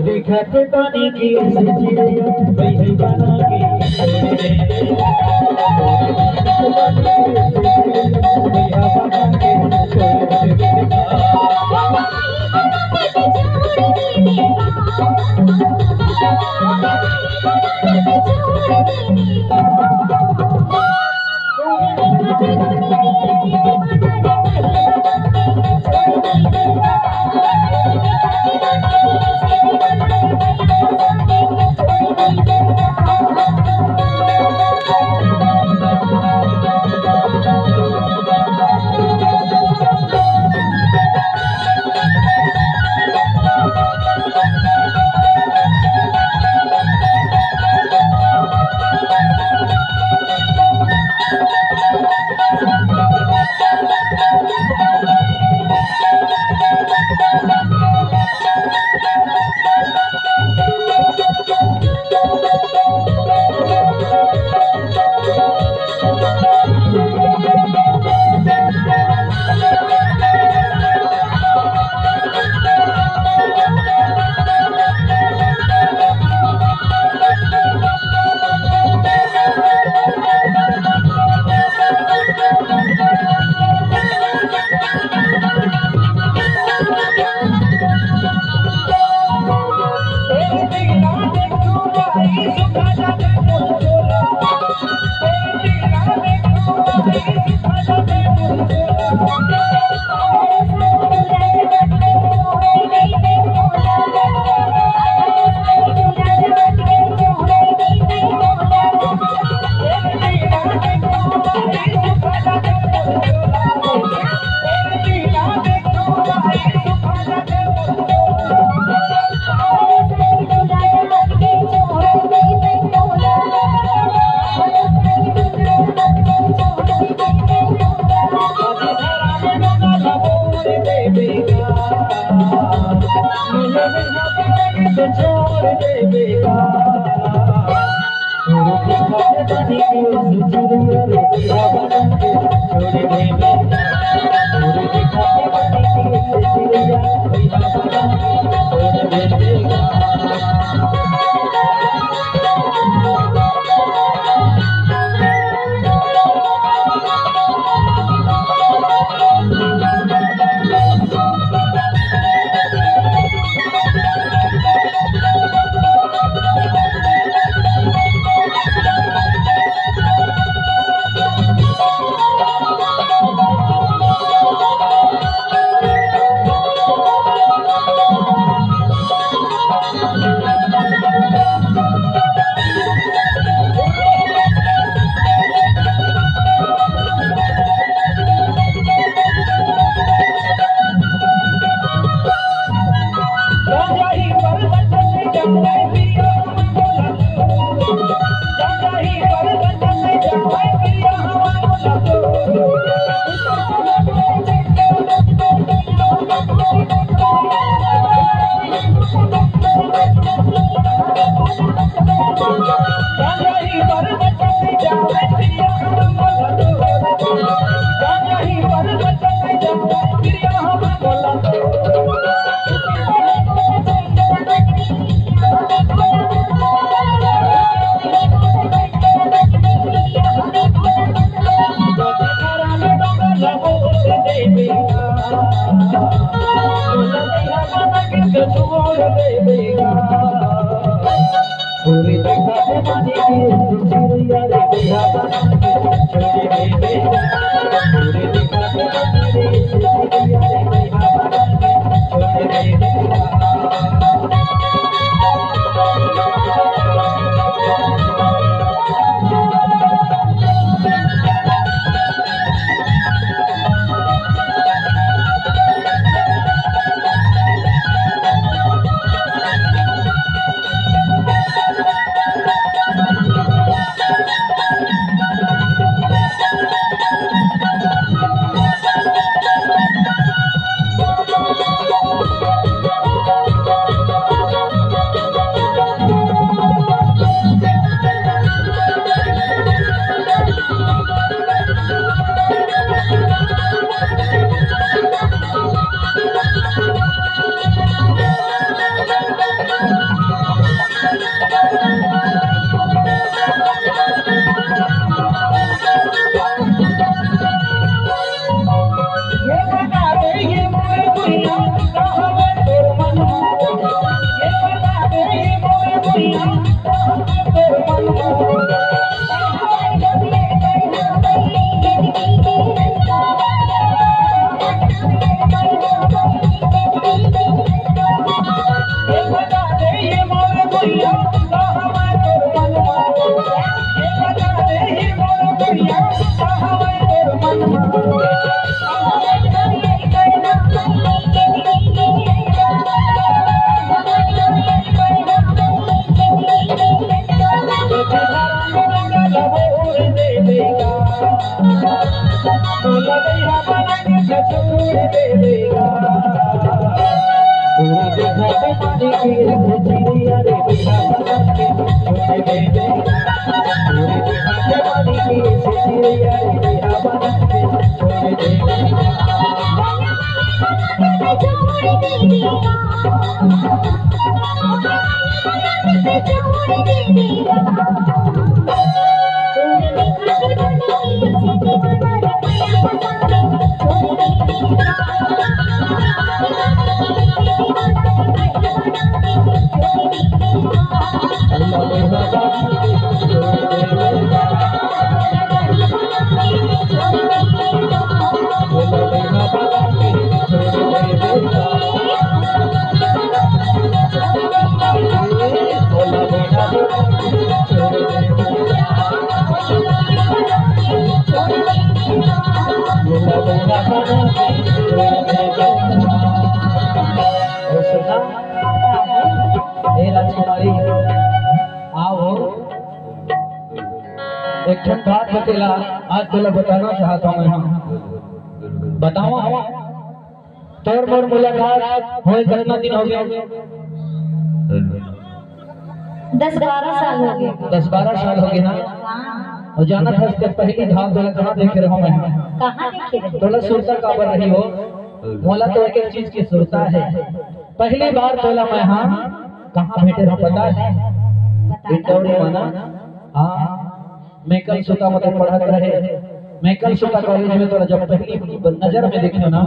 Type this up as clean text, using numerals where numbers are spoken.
देखत पानी की वही बना के देगा तोला दैया बना के छोड़ देगा पूरा देखा तो पानी की चिड़िया रे दैया बना के छोड़ देगा पूरे देखा तो पानी की चिड़िया रे दैया बना के छोड़ देगा एक बात बतेला आज तोला बताना चाहता हूँ मैं बताओ तोर मोर मुलाकात होए कितना दिन हो गए 10-12 साल हो गए 10-12 साल हो गए ना और जाना था इसके पहली धाम तोला कहाँ देख रहा हूँ मैं कहाँ देखे रहे तोला सुरता का बन रही हो मोला तो एक चीज की सुरता है पहली बार तोला मैं हाँ कहाँ भेटे रहा पता है इंदौरी माना हाँ मैं कल सुता मतलब पढ़ा रहे मैं कल सुता कॉलेज में तोला जब पहली नजर में देखियो ना